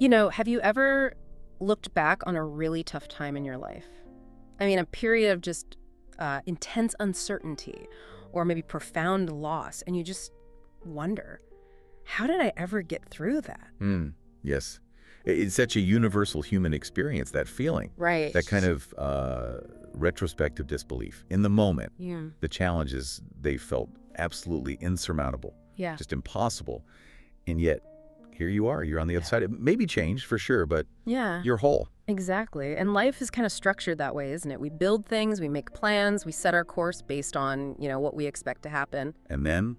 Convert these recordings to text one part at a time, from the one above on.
Have you ever looked back on a really tough time in your life? I mean, a period of just intense uncertainty or maybe profound loss, and you just wonder, how did I ever get through that? Yes. It's such a universal human experience, that feeling. Right. That kind of retrospective disbelief. In the moment, Yeah. the challenges they felt absolutely insurmountable, Yeah. just impossible. And yet, here you are. You're on the other side. It may be changed, for sure, but Yeah. you're whole. Exactly. And life is kind of structured that way, isn't it? We build things, we make plans, we set our course based on, what we expect to happen. And then,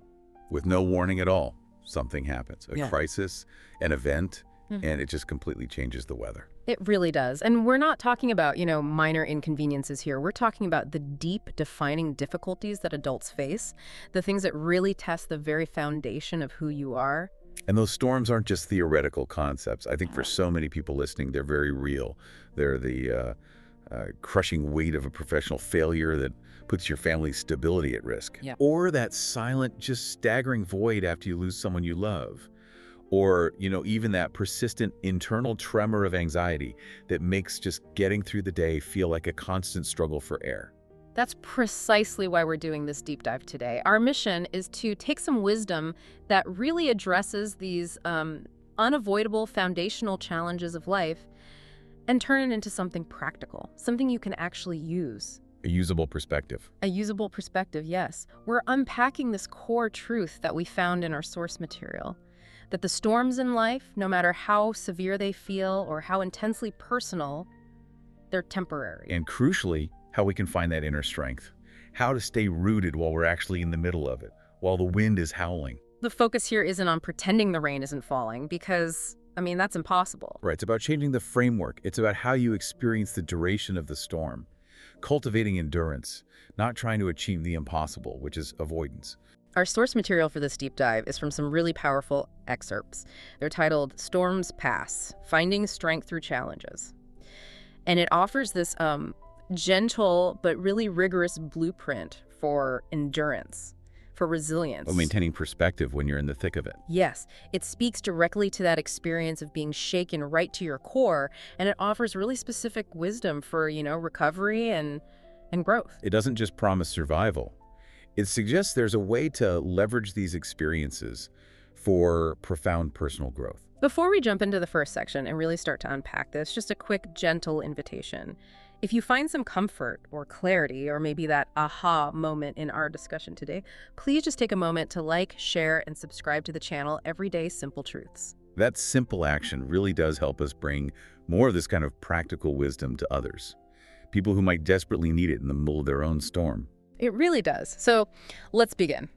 with no warning at all, something happens. A crisis, an event, and it just completely changes the weather. It really does. And we're not talking about, minor inconveniences here. We're talking about the deep, defining difficulties that adults face, the things that really test the very foundation of who you are. And those storms aren't just theoretical concepts. I think for so many people listening, they're very real. They're the crushing weight of a professional failure that puts your family's stability at risk. Yeah. Or that silent, just staggering void after you lose someone you love. Or, even that persistent internal tremor of anxiety that makes just getting through the day feel like a constant struggle for air. That's precisely why we're doing this deep dive today. Our mission is to take some wisdom that really addresses these unavoidable foundational challenges of life and turn it into something practical, something you can actually use. A usable perspective. A usable perspective, yes. We're unpacking this core truth that we found in our source material, that the storms in life, no matter how severe they feel or how intensely personal, they're temporary. And crucially, how we can find that inner strength. How to stay rooted while we're actually in the middle of it, while the wind is howling. The focus here isn't on pretending the rain isn't falling because, that's impossible. Right, it's about changing the framework. It's about how you experience the duration of the storm. Cultivating endurance, not trying to achieve the impossible, which is avoidance. Our source material for this deep dive is from some really powerful excerpts. They're titled Storms Pass, Finding Strength Through Challenges. And it offers this gentle but really rigorous blueprint for endurance, for resilience. Well, maintaining perspective when you're in the thick of it. Yes, it speaks directly to that experience of being shaken right to your core, and it offers really specific wisdom for, recovery and growth. It doesn't just promise survival. It suggests there's a way to leverage these experiences for profound personal growth. Before we jump into the first section and really start to unpack this, just a quick, gentle invitation. If you find some comfort or clarity or maybe that aha moment in our discussion today, please just take a moment to like, share, and subscribe to the channel Everyday Simple Truths. That simple action really does help us bring more of this kind of practical wisdom to others, people who might desperately need it in the middle of their own storm. It really does. So let's begin.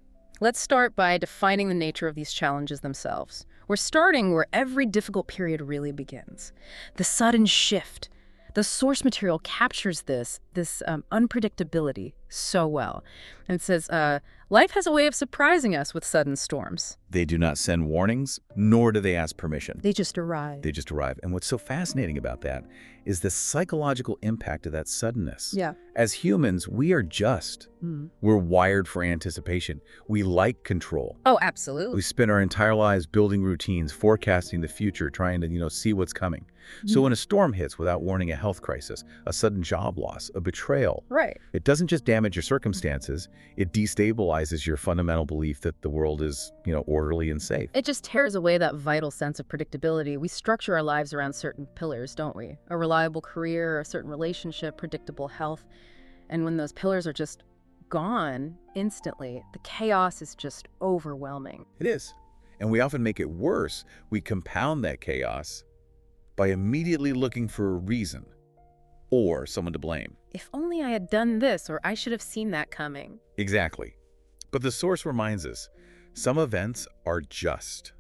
Let's start by defining the nature of these challenges themselves. We're starting where every difficult period really begins. The sudden shift. The source material captures this unpredictability so well. And it says, life has a way of surprising us with sudden storms. They do not send warnings, nor do they ask permission. They just arrive. They just arrive. And what's so fascinating about that is the psychological impact of that suddenness. Yeah. As humans, we are just. We're wired for anticipation. We like control. Oh, absolutely. We spend our entire lives building routines, forecasting the future, trying to, see what's coming. So when a storm hits without warning, a health crisis, a sudden job loss, a betrayal, right, it doesn't just damage your circumstances, it destabilizes your fundamental belief that the world is, orderly and safe. It just tears away that vital sense of predictability. We structure our lives around certain pillars, don't we? A reliable career, a certain relationship, predictable health. And when those pillars are just gone instantly, the chaos is just overwhelming. It is. And we often make it worse. We compound that chaos by immediately looking for a reason or someone to blame. If only I had done this, or I should have seen that coming. Exactly. But the source reminds us, some events are just.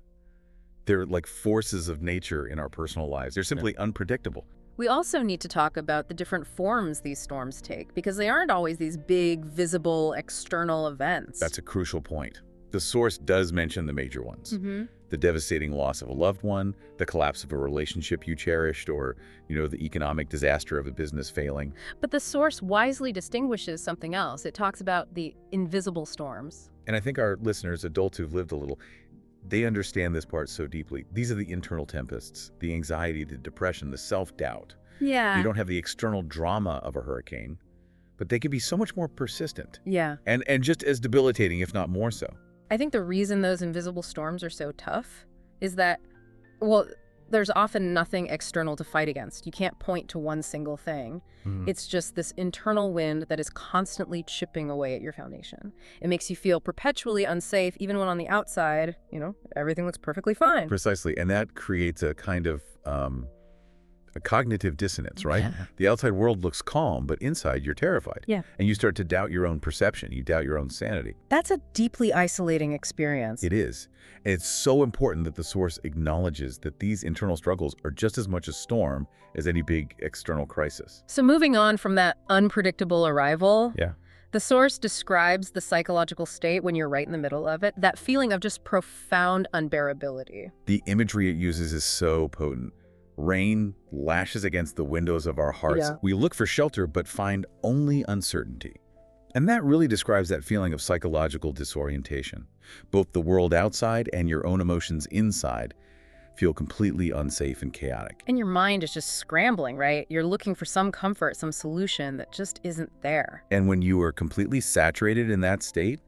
They're like forces of nature in our personal lives. They're simply unpredictable. We also need to talk about the different forms these storms take, because they aren't always these big, visible, external events. That's a crucial point. The source does mention the major ones. The devastating loss of a loved one, the collapse of a relationship you cherished, or, the economic disaster of a business failing. But the source wisely distinguishes something else. It talks about the invisible storms. And I think our listeners, adults who've lived a little, They understand this part so deeply. These are the internal tempests, the anxiety, the depression, the self-doubt. You Yeah. don't have the external drama of a hurricane, but they can be so much more persistent Yeah. and just as debilitating, if not more so. I think the reason those invisible storms are so tough is that, well, there's often nothing external to fight against. You can't point to one single thing. It's just this internal wind that is constantly chipping away at your foundation. It makes you feel perpetually unsafe, even when on the outside, everything looks perfectly fine. Precisely, and that creates a kind of a cognitive dissonance, right? Yeah. The outside world looks calm, but inside you're terrified. Yeah. And you start to doubt your own perception. You doubt your own sanity. That's a deeply isolating experience. It is. And it's so important that the source acknowledges that these internal struggles are just as much a storm as any big external crisis. So moving on from that unpredictable arrival, Yeah. the source describes the psychological state when you're right in the middle of it, that feeling of just profound unbearability. The imagery it uses is so potent. Rain lashes against the windows of our hearts. Yeah. We look for shelter, but find only uncertainty. And that really describes that feeling of psychological disorientation. Both the world outside and your own emotions inside feel completely unsafe and chaotic. And your mind is just scrambling, right? You're looking for some comfort, some solution that just isn't there. And when you are completely saturated in that state,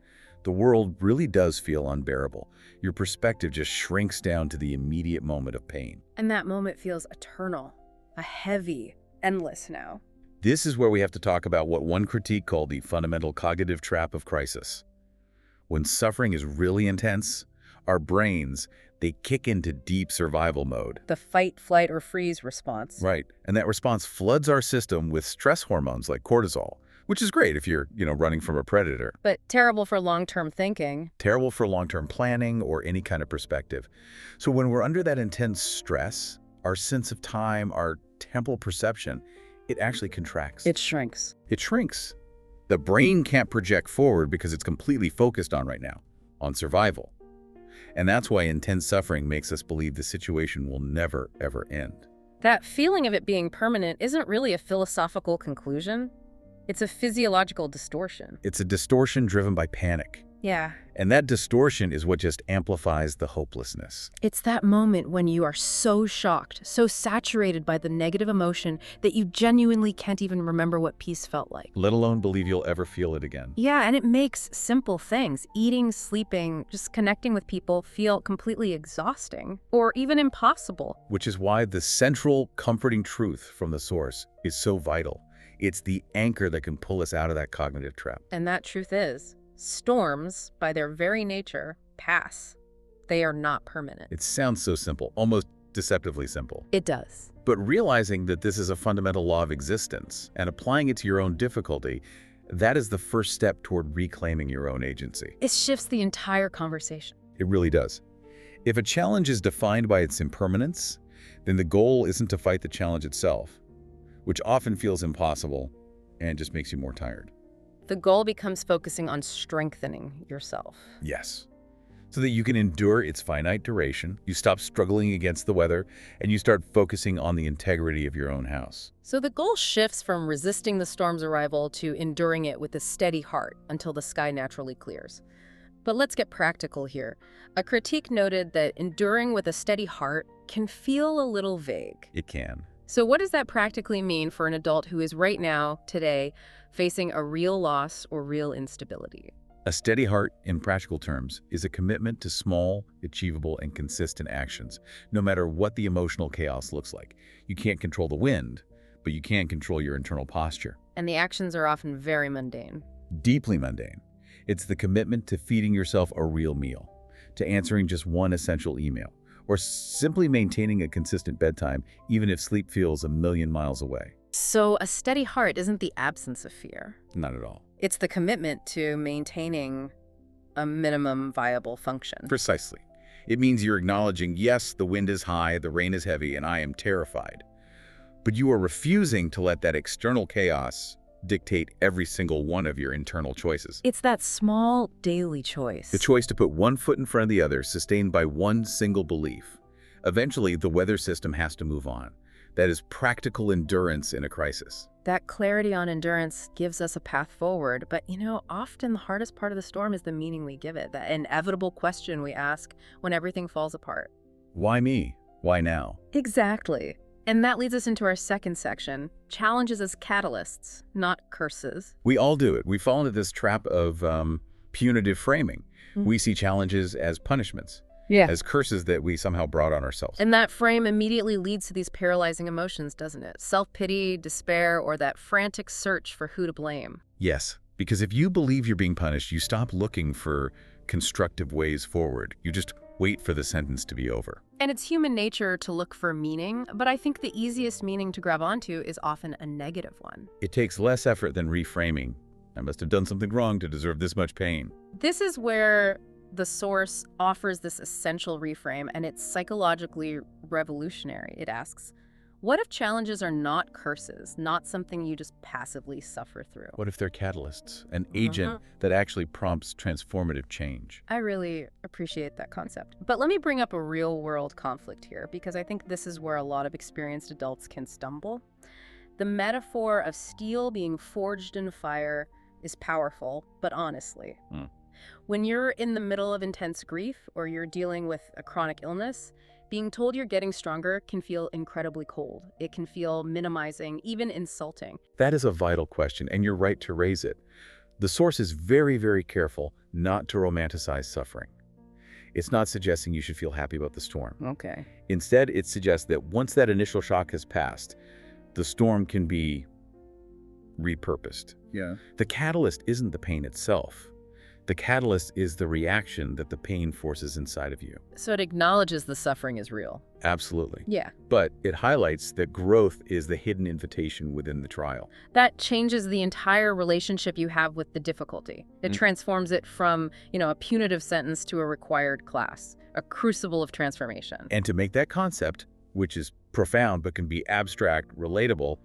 the world really does feel unbearable. Your perspective just shrinks down to the immediate moment of pain. And that moment feels eternal, a heavy, endless now. This is where we have to talk about what one critique called the fundamental cognitive trap of crisis. When suffering is really intense, our brains, they kick into deep survival mode. The fight, flight, or freeze response. Right. And that response floods our system with stress hormones like cortisol, which is great if you're, running from a predator. But terrible for long-term thinking. Terrible for long-term planning or any kind of perspective. So when we're under that intense stress, our sense of time, our temporal perception, it actually contracts. It shrinks. It shrinks. The brain can't project forward because it's completely focused on right now, on survival. And that's why intense suffering makes us believe the situation will never, ever end. That feeling of it being permanent isn't really a philosophical conclusion. It's a physiological distortion. It's a distortion driven by panic. Yeah. And that distortion is what just amplifies the hopelessness. It's that moment when you are so shocked, so saturated by the negative emotion that you genuinely can't even remember what peace felt like. Let alone believe you'll ever feel it again. Yeah, and it makes simple things, eating, sleeping, just connecting with people, feel completely exhausting or even impossible. Which is why the central comforting truth from the source is so vital. It's the anchor that can pull us out of that cognitive trap. And that truth is, storms, by their very nature, pass. They are not permanent. It sounds so simple, almost deceptively simple. It does. But realizing that this is a fundamental law of existence and applying it to your own difficulty, that is the first step toward reclaiming your own agency. It shifts the entire conversation. It really does. If a challenge is defined by its impermanence, then the goal isn't to fight the challenge itself, which often feels impossible and just makes you more tired. The goal becomes focusing on strengthening yourself. Yes. So that you can endure its finite duration, you stop struggling against the weather, and you start focusing on the integrity of your own house. So the goal shifts from resisting the storm's arrival to enduring it with a steady heart until the sky naturally clears. But let's get practical here. A critique noted that enduring with a steady heart can feel a little vague. It can. So what does that practically mean for an adult who is right now, today, facing a real loss or real instability? A steady heart, in practical terms, is a commitment to small, achievable, and consistent actions, no matter what the emotional chaos looks like. You can't control the wind, but you can control your internal posture. And the actions are often very mundane. Deeply mundane. It's the commitment to feeding yourself a real meal, to answering just one essential email, or simply maintaining a consistent bedtime, even if sleep feels a million miles away. So a steady heart isn't the absence of fear. Not at all. It's the commitment to maintaining a minimum viable function. Precisely. It means you're acknowledging, yes, the wind is high, the rain is heavy, and I am terrified. But you are refusing to let that external chaos dictate every single one of your internal choices. It's that small daily choice. The choice to put one foot in front of the other, sustained by one single belief. Eventually, the weather system has to move on. That is practical endurance in a crisis. That clarity on endurance gives us a path forward, but often the hardest part of the storm is the meaning we give it, that inevitable question we ask when everything falls apart. Why me? Why now? Exactly. And that leads us into our second section, challenges as catalysts, not curses. We all do it. We fall into this trap of punitive framing. We see challenges as punishments, as curses that we somehow brought on ourselves. And that frame immediately leads to these paralyzing emotions, doesn't it? Self-pity, despair, or that frantic search for who to blame. Yes, because if you believe you're being punished, you stop looking for constructive ways forward. You just wait for the sentence to be over. And it's human nature to look for meaning, but I think the easiest meaning to grab onto is often a negative one. It takes less effort than reframing. I must have done something wrong to deserve this much pain. This is where the source offers this essential reframe, and it's psychologically revolutionary. It asks, what if challenges are not curses, not something you just passively suffer through? What if they're catalysts, an agent that actually prompts transformative change? I really appreciate that concept. But let me bring up a real-world conflict here, because I think this is where a lot of experienced adults can stumble. The metaphor of steel being forged in fire is powerful, but honestly, when you're in the middle of intense grief or you're dealing with a chronic illness, being told you're getting stronger can feel incredibly cold. It can feel minimizing, even insulting. That is a vital question, and you're right to raise it. The source is very, very careful not to romanticize suffering. It's not suggesting you should feel happy about the storm. Okay. Instead, it suggests that once that initial shock has passed, the storm can be repurposed. The catalyst isn't the pain itself. The catalyst is the reaction that the pain forces inside of you. So it acknowledges the suffering is real. Absolutely. Yeah. But it highlights that growth is the hidden invitation within the trial. That changes the entire relationship you have with the difficulty. It transforms it from, a punitive sentence to a required class, a crucible of transformation. And to make that concept, which is profound but can be abstract, relatable,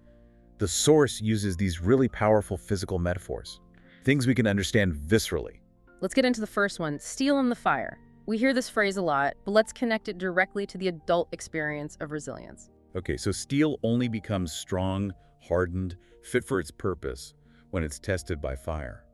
the source uses these really powerful physical metaphors, things we can understand viscerally. Let's get into the first one, steel in the fire. We hear this phrase a lot, but let's connect it directly to the adult experience of resilience. Okay, so steel only becomes strong, hardened, fit for its purpose when it's tested by fire.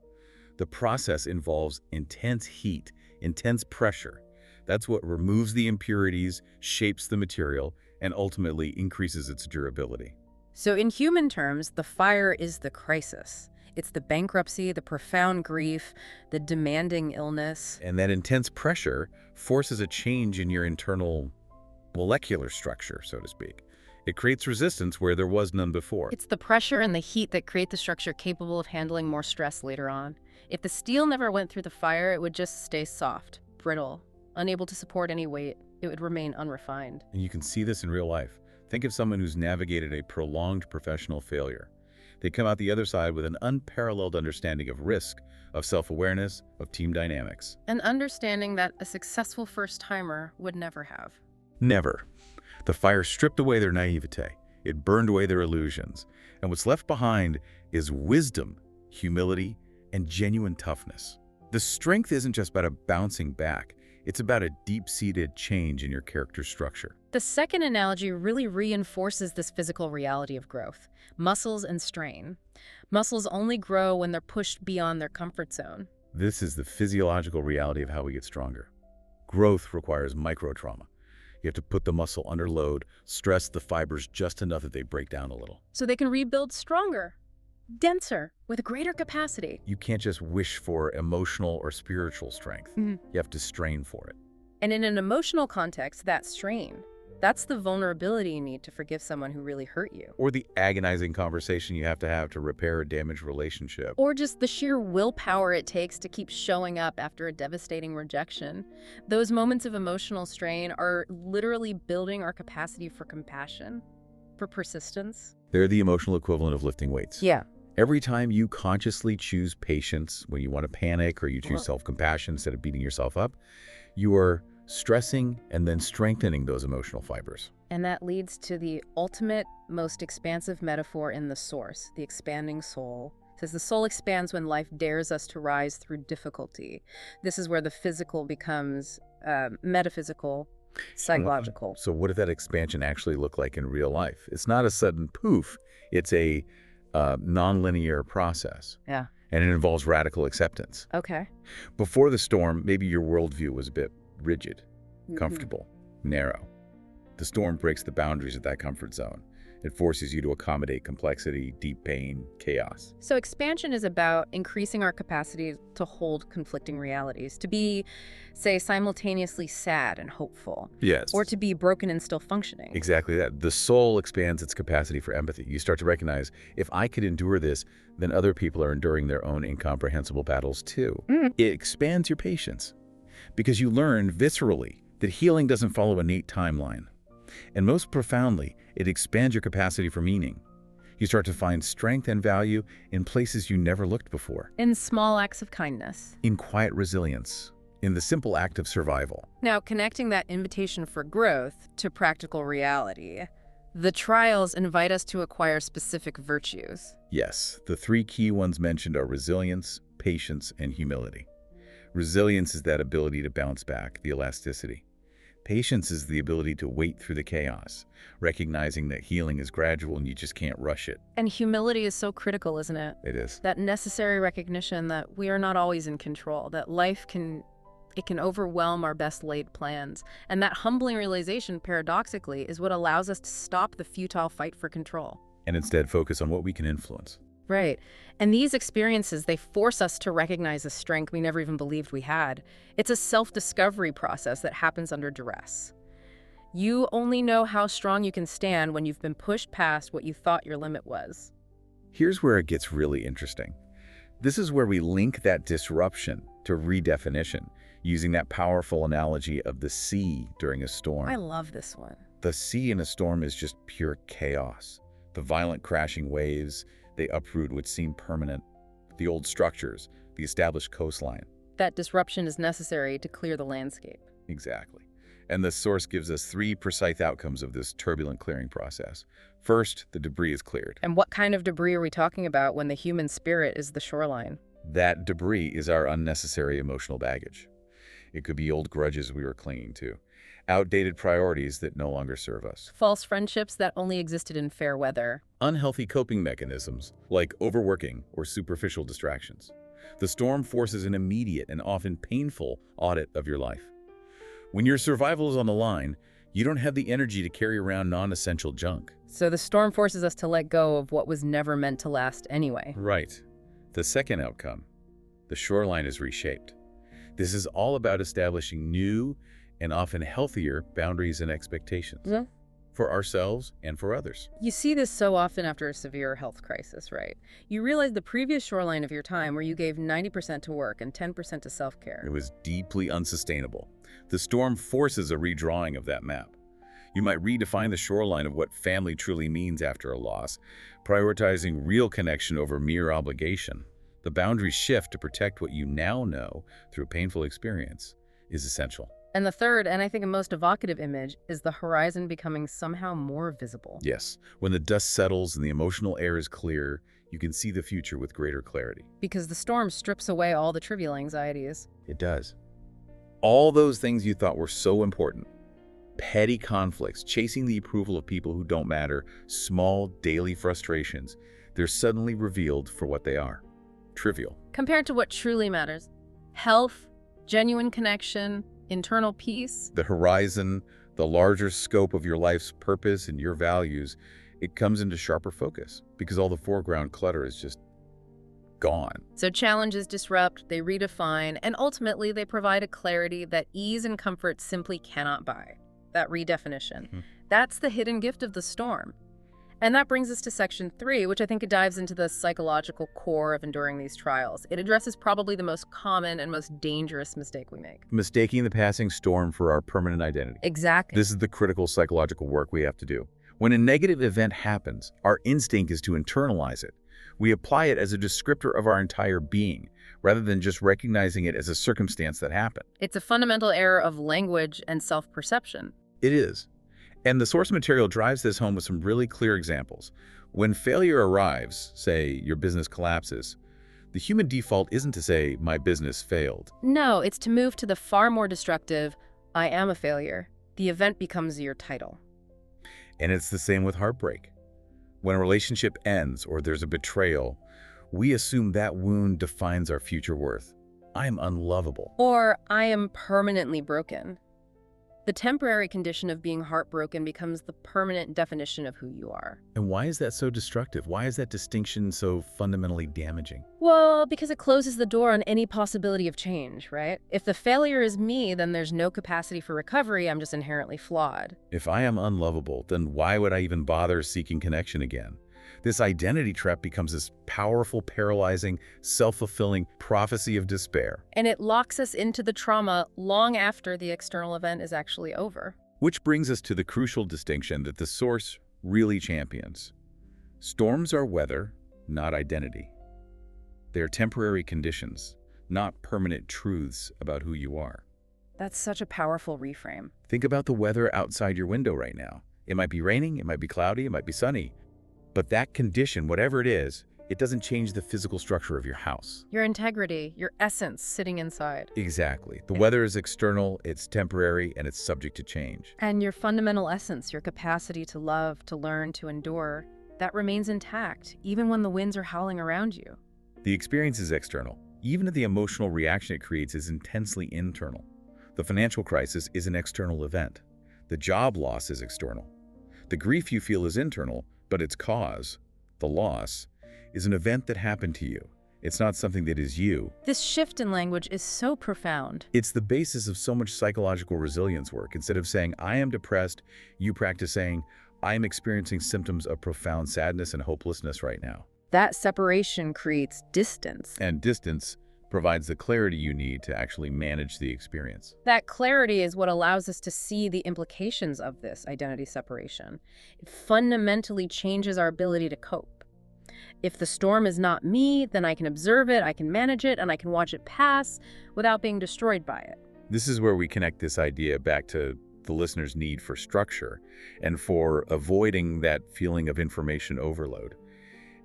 The process involves intense heat, intense pressure. That's what removes the impurities, shapes the material, and ultimately increases its durability. So in human terms, the fire is the crisis. It's the bankruptcy, the profound grief, the demanding illness. And that intense pressure forces a change in your internal molecular structure, so to speak. It creates resistance where there was none before. It's the pressure and the heat that create the structure capable of handling more stress later on. If the steel never went through the fire, it would just stay soft, brittle, unable to support any weight. It would remain unrefined. And you can see this in real life. Think of someone who's navigated a prolonged professional failure. They come out the other side with an unparalleled understanding of risk, of self-awareness, of team dynamics. An understanding that a successful first-timer would never have. Never. The fire stripped away their naivete. It burned away their illusions. And what's left behind is wisdom, humility, and genuine toughness. The strength isn't just about a bouncing back. It's about a deep-seated change in your character structure. The second analogy really reinforces this physical reality of growth. Muscles and strain. Muscles only grow when they're pushed beyond their comfort zone. This is the physiological reality of how we get stronger. Growth requires micro-trauma. You have to put the muscle under load, stress the fibers just enough that they break down a little. So they can rebuild stronger, denser, with greater capacity. You can't just wish for emotional or spiritual strength. You have to strain for it. And in an emotional context, that strain, that's the vulnerability you need to forgive someone who really hurt you. Or the agonizing conversation you have to repair a damaged relationship. Or just the sheer willpower it takes to keep showing up after a devastating rejection. Those moments of emotional strain are literally building our capacity for compassion, for persistence. They're the emotional equivalent of lifting weights. Yeah. Every time you consciously choose patience when you want to panic, or you choose self-compassion instead of beating yourself up, you are stressing and then strengthening those emotional fibers. And that leads to the ultimate, most expansive metaphor in the source, the expanding soul. It says the soul expands when life dares us to rise through difficulty. This is where the physical becomes metaphysical, Psychological. So what did that expansion actually look like in real life? It's not a sudden poof. It's a nonlinear process, Yeah. and it involves radical acceptance. Okay. Before the storm, maybe your worldview was a bit rigid, comfortable, narrow. The storm breaks the boundaries of that comfort zone. It forces you to accommodate complexity, deep pain, chaos. So expansion is about increasing our capacity to hold conflicting realities, to be, say, simultaneously sad and hopeful, Yes. or to be broken and still functioning. Exactly that. The soul expands its capacity for empathy. You start to recognize, if I could endure this, then other people are enduring their own incomprehensible battles too. It expands your patience because you learn viscerally that healing doesn't follow a neat timeline. And most profoundly, it expands your capacity for meaning. You start to find strength and value in places you never looked before. In small acts of kindness. In quiet resilience. In the simple act of survival. Now, connecting that invitation for growth to practical reality, the trials invite us to acquire specific virtues. Yes, the three key ones mentioned are resilience, patience, and humility. Resilience is that ability to bounce back, the elasticity. Patience is the ability to wait through the chaos, recognizing that healing is gradual and you just can't rush it. And humility is so critical, isn't it? It is. That necessary recognition that we are not always in control, that life can overwhelm our best laid plans. And that humbling realization, paradoxically, is what allows us to stop the futile fight for control. And instead focus on what we can influence. Right. And these experiences, they force us to recognize a strength we never even believed we had. It's a self-discovery process that happens under duress. You only know how strong you can stand when you've been pushed past what you thought your limit was. Here's where it gets really interesting. This is where we link that disruption to redefinition, using that powerful analogy of the sea during a storm. I love this one. The sea in a storm is just pure chaos. The violent crashing waves, they uproot what seemed permanent. The old structures, the established coastline. That disruption is necessary to clear the landscape. Exactly. And the source gives us three precise outcomes of this turbulent clearing process. First, the debris is cleared. And what kind of debris are we talking about when the human spirit is the shoreline? That debris is our unnecessary emotional baggage. It could be old grudges we were clinging to, outdated priorities that no longer serve us, False friendships that only existed in fair weather. unhealthy coping mechanisms like overworking or superficial distractions. The storm forces an immediate and often painful audit of your life. When your survival is on the line, you don't have the energy to carry around non-essential junk. So the storm forces us to let go of what was never meant to last anyway. Right. The second outcome, the shoreline is reshaped. This is all about establishing new and often healthier boundaries and expectations for ourselves and for others. You see this so often after a severe health crisis, right? You realize the previous shoreline of your time where you gave 90% to work and 10% to self-care. It was deeply unsustainable. The storm forces a redrawing of that map. You might redefine the shoreline of what family truly means after a loss, prioritizing real connection over mere obligation. The boundaries shift to protect what you now know through painful experience is essential. And the third, and I think a most evocative image, is the horizon becoming somehow more visible. Yes, when the dust settles and the emotional air is clear, you can see the future with greater clarity. Because the storm strips away all the trivial anxieties. It does. All those things you thought were so important, petty conflicts, chasing the approval of people who don't matter, small daily frustrations, they're suddenly revealed for what they are. Trivial. Compared to what truly matters. Health, genuine connection, internal peace. The horizon, the larger scope of your life's purpose and your values, it comes into sharper focus because all the foreground clutter is just gone. So challenges disrupt, they redefine, and ultimately they provide a clarity that ease and comfort simply cannot buy. That redefinition. That's the hidden gift of the storm. And that brings us to section 3, which I think it dives into the psychological core of enduring these trials. It addresses probably the most common and most dangerous mistake we make. Mistaking the passing storm for our permanent identity. Exactly. This is the critical psychological work we have to do. When a negative event happens, our instinct is to internalize it. We apply it as a descriptor of our entire being, rather than just recognizing it as a circumstance that happened. It's a fundamental error of language and self-perception. It is. And the source material drives this home with some really clear examples. When failure arrives, say your business collapses, the human default isn't to say, my business failed. No, it's to move to the far more destructive, I am a failure. The event becomes your title. And it's the same with heartbreak. When a relationship ends or there's a betrayal, we assume that wound defines our future worth. I am unlovable. Or, I am permanently broken. The temporary condition of being heartbroken becomes the permanent definition of who you are. And why is that so destructive? Why is that distinction so fundamentally damaging? Well, because it closes the door on any possibility of change, right? If the failure is me, then there's no capacity for recovery. I'm just inherently flawed. If I am unlovable, then why would I even bother seeking connection again? This identity trap becomes this powerful, paralyzing, self-fulfilling prophecy of despair. And it locks us into the trauma long after the external event is actually over. Which brings us to the crucial distinction that the Source really champions. Storms are weather, not identity. They are temporary conditions, not permanent truths about who you are. That's such a powerful reframe. Think about the weather outside your window right now. It might be raining, it might be cloudy, it might be sunny. But that condition, whatever it is, it doesn't change the physical structure of your house. Your integrity, your essence sitting inside. Exactly. The weather is external, it's temporary, and it's subject to change. And your fundamental essence, your capacity to love, to learn, to endure, that remains intact, even when the winds are howling around you. The experience is external. Even if the emotional reaction it creates is intensely internal. The financial crisis is an external event. The job loss is external. The grief you feel is internal, but its cause, the loss, is an event that happened to you. It's not something that is you. This shift in language is so profound. It's the basis of so much psychological resilience work. Instead of saying, I am depressed, you practice saying, I am experiencing symptoms of profound sadness and hopelessness right now. That separation creates distance. And distance provides the clarity you need to actually manage the experience. That clarity is what allows us to see the implications of this identity separation. It fundamentally changes our ability to cope. If the storm is not me, then I can observe it, I can manage it, and I can watch it pass without being destroyed by it. This is where we connect this idea back to the listener's need for structure and for avoiding that feeling of information overload.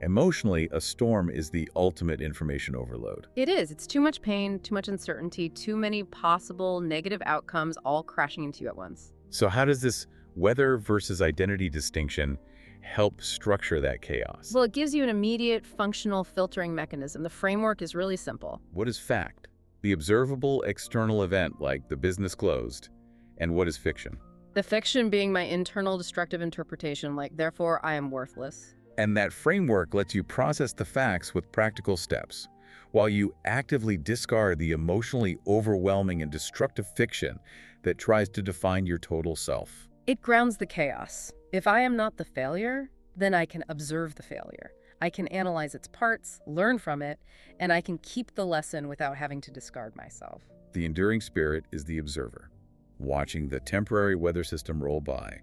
Emotionally, a storm is the ultimate information overload. It is. It's too much pain, too much uncertainty, too many possible negative outcomes all crashing into you at once. So how does this weather versus identity distinction help structure that chaos? Well, it gives you an immediate functional filtering mechanism. The framework is really simple. What is fact? The observable external event like the business closed. And what is fiction? The fiction being my internal destructive interpretation, like, therefore I am worthless. And that framework lets you process the facts with practical steps, while you actively discard the emotionally overwhelming and destructive fiction that tries to define your total self. It grounds the chaos. If I am not the failure, then I can observe the failure. I can analyze its parts, learn from it, and I can keep the lesson without having to discard myself. The enduring spirit is the observer, watching the temporary weather system roll by.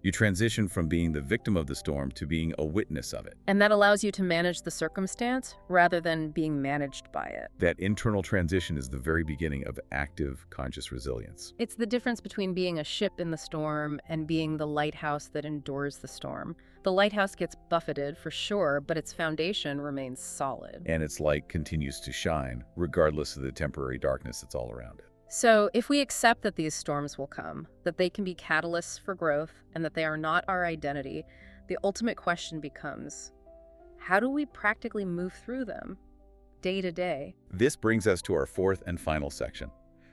You transition from being the victim of the storm to being a witness of it. And that allows you to manage the circumstance rather than being managed by it. That internal transition is the very beginning of active, conscious resilience. It's the difference between being a ship in the storm and being the lighthouse that endures the storm. The lighthouse gets buffeted, for sure, but its foundation remains solid. And its light continues to shine, regardless of the temporary darkness that's all around it. So if we accept that these storms will come, that they can be catalysts for growth, and that they are not our identity, the ultimate question becomes, how do we practically move through them, day to day? This brings us to our fourth and final section,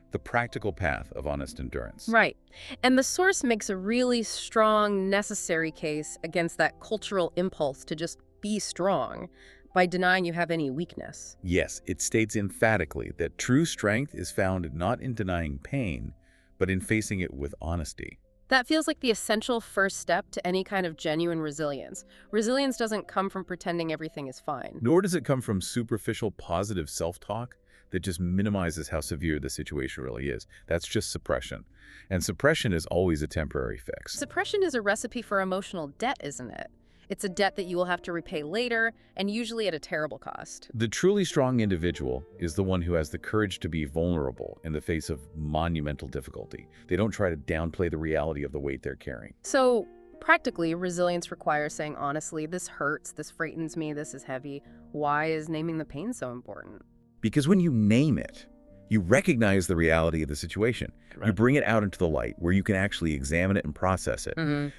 the practical path of honest endurance. Right. And the source makes a really strong, necessary case against that cultural impulse to just be strong, by denying you have any weakness. Yes, it states emphatically that true strength is found not in denying pain, but in facing it with honesty. That feels like the essential first step to any kind of genuine resilience. Resilience doesn't come from pretending everything is fine. Nor does it come from superficial positive self-talk that just minimizes how severe the situation really is. That's just suppression. And suppression is always a temporary fix. Suppression is a recipe for emotional debt, isn't it? It's a debt that you will have to repay later, and usually at a terrible cost. The truly strong individual is the one who has the courage to be vulnerable in the face of monumental difficulty. They don't try to downplay the reality of the weight they're carrying. So, practically, resilience requires saying honestly, this hurts, this frightens me, this is heavy. Why is naming the pain so important? Because when you name it, You recognize the reality of the situation. Right. You bring it out into the light where you can actually examine it and process it. Mm-hmm.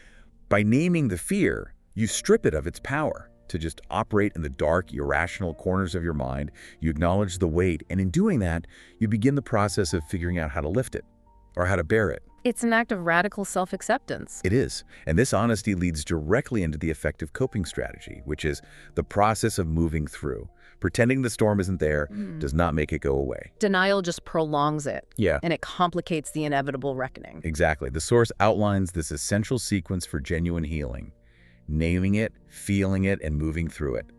By naming the fear, you strip it of its power to just operate in the dark, irrational corners of your mind. You acknowledge the weight, and in doing that, you begin the process of figuring out how to lift it or how to bear it. It's an act of radical self-acceptance. It is. And this honesty leads directly into the effective coping strategy, which is the process of moving through. Pretending the storm isn't there does not make it go away. Denial just prolongs it. Yeah. And it complicates the inevitable reckoning. Exactly. The source outlines this essential sequence for genuine healing. Naming it, feeling it, and moving through it.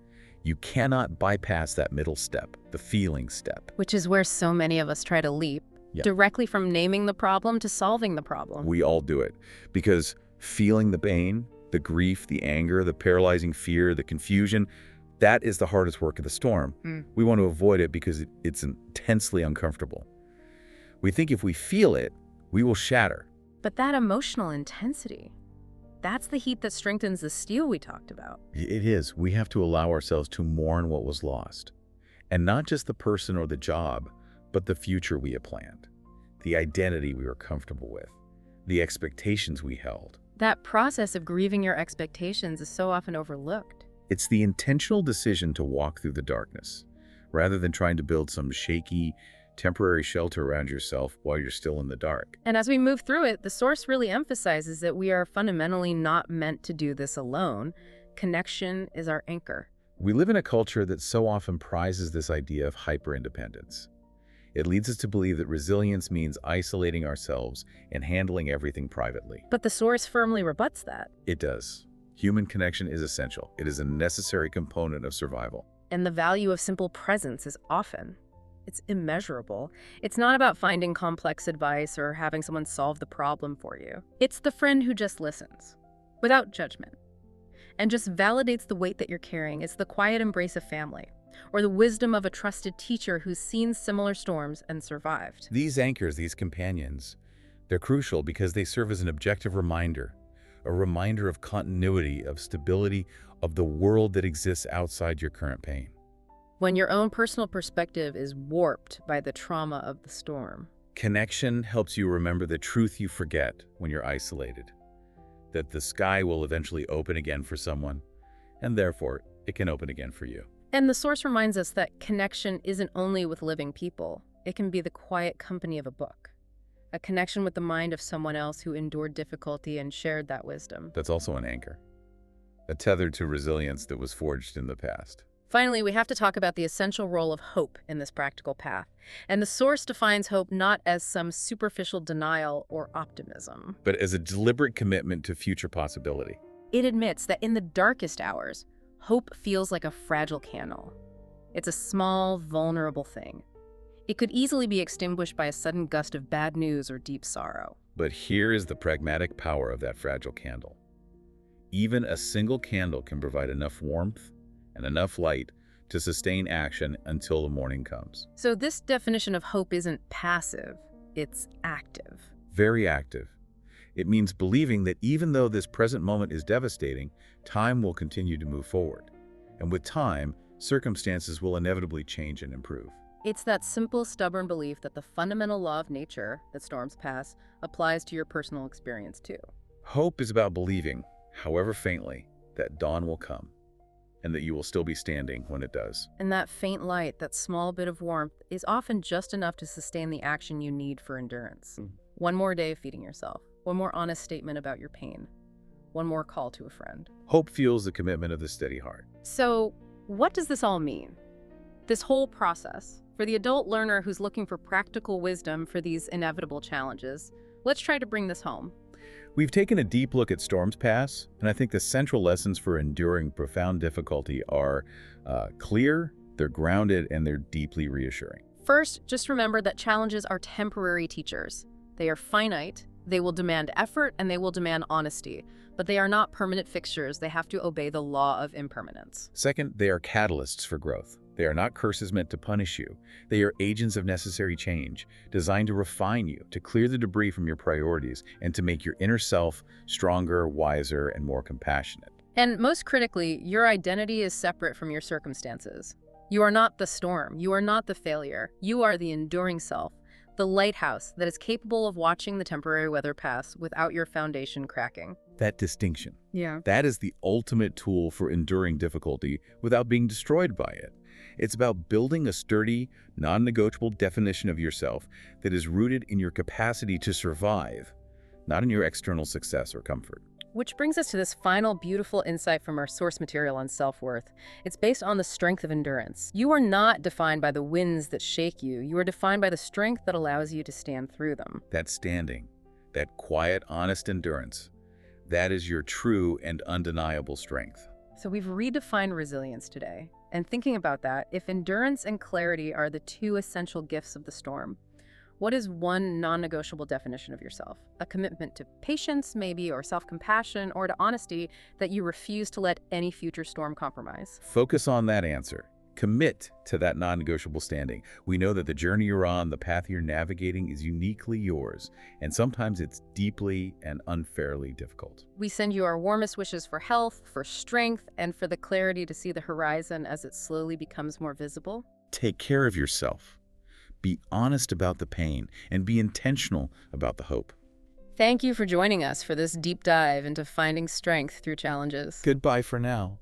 You cannot bypass that middle step, the feeling step. Which is where so many of us try to leap. Yeah. Directly from naming the problem to solving the problem. We all do it because feeling the pain, the grief, the anger, the paralyzing fear, the confusion, that is the hardest work of the storm. We want to avoid it because it's intensely uncomfortable. We think if we feel it, we will shatter. But that emotional intensity, that's the heat that strengthens the steel we talked about. It is. We have to allow ourselves to mourn what was lost. And not just the person or the job, but the future we had planned, the identity we were comfortable with, the expectations we held. That process of grieving your expectations is so often overlooked. It's the intentional decision to walk through the darkness, rather than trying to build some shaky, temporary shelter around yourself while you're still in the dark. And as we move through it, the source really emphasizes that we are fundamentally not meant to do this alone. Connection is our anchor. We live in a culture that so often prizes this idea of hyper-independence. It leads us to believe that resilience means isolating ourselves and handling everything privately. But the source firmly rebuts that. It does. Human connection is essential. It is a necessary component of survival. And the value of simple presence is often, it's immeasurable. It's not about finding complex advice or having someone solve the problem for you. It's the friend who just listens, without judgment, and just validates the weight that you're carrying. It's the quiet embrace of family, or the wisdom of a trusted teacher who's seen similar storms and survived. These anchors, these companions, they're crucial because they serve as an objective reminder, a reminder of continuity, of stability, of the world that exists outside your current pain. When your own personal perspective is warped by the trauma of the storm. Connection helps you remember the truth you forget when you're isolated, that the sky will eventually open again for someone, and therefore it can open again for you. And the source reminds us that connection isn't only with living people. It can be the quiet company of a book, a connection with the mind of someone else who endured difficulty and shared that wisdom. That's also an anchor, a tether to resilience that was forged in the past. Finally, we have to talk about the essential role of hope in this practical path. And the source defines hope not as some superficial denial or optimism, but as a deliberate commitment to future possibility. It admits that in the darkest hours, hope feels like a fragile candle. It's a small, vulnerable thing. It could easily be extinguished by a sudden gust of bad news or deep sorrow. But here is the pragmatic power of that fragile candle. Even a single candle can provide enough warmth and enough light to sustain action until the morning comes. So this definition of hope isn't passive, it's active. Very active. It means believing that even though this present moment is devastating, time will continue to move forward. And with time, circumstances will inevitably change and improve. It's that simple, stubborn belief that the fundamental law of nature, that storms pass, applies to your personal experience too. Hope is about believing, however faintly, that dawn will come, and that you will still be standing when it does. And that faint light, that small bit of warmth, is often just enough to sustain the action you need for endurance. One more day of feeding yourself, one more honest statement about your pain, one more call to a friend. Hope fuels the commitment of the steady heart. So, what does this all mean? This whole process, for the adult learner who's looking for practical wisdom for these inevitable challenges, let's try to bring this home. We've taken a deep look at storms pass, and I think the central lessons for enduring profound difficulty are clear, they're grounded, and they're deeply reassuring. First, just remember that challenges are temporary teachers. They are finite, they will demand effort, and they will demand honesty. But they are not permanent fixtures. They have to obey the law of impermanence. Second, they are catalysts for growth. They are not curses meant to punish you. They are agents of necessary change, designed to refine you, to clear the debris from your priorities, and to make your inner self stronger, wiser, and more compassionate. And most critically, your identity is separate from your circumstances. You are not the storm. You are not the failure. You are the enduring self, the lighthouse that is capable of watching the temporary weather pass without your foundation cracking. That distinction. Yeah. That is the ultimate tool for enduring difficulty without being destroyed by it. It's about building a sturdy, non-negotiable definition of yourself that is rooted in your capacity to survive, not in your external success or comfort. Which brings us to this final beautiful insight from our source material on self-worth. It's based on the strength of endurance. You are not defined by the winds that shake you. You are defined by the strength that allows you to stand through them. That standing, that quiet, honest endurance, that is your true and undeniable strength. So we've redefined resilience today. And thinking about that, if endurance and clarity are the two essential gifts of the storm, what is one non-negotiable definition of yourself? A commitment to patience, maybe, or self-compassion, or to honesty that you refuse to let any future storm compromise? Focus on that answer. Commit to that non-negotiable standing. We know that the journey you're on, the path you're navigating is uniquely yours, and sometimes it's deeply and unfairly difficult. We send you our warmest wishes for health, for strength, and for the clarity to see the horizon as it slowly becomes more visible. Take care of yourself. Be honest about the pain, and be intentional about the hope. Thank you for joining us for this deep dive into finding strength through challenges. Goodbye for now.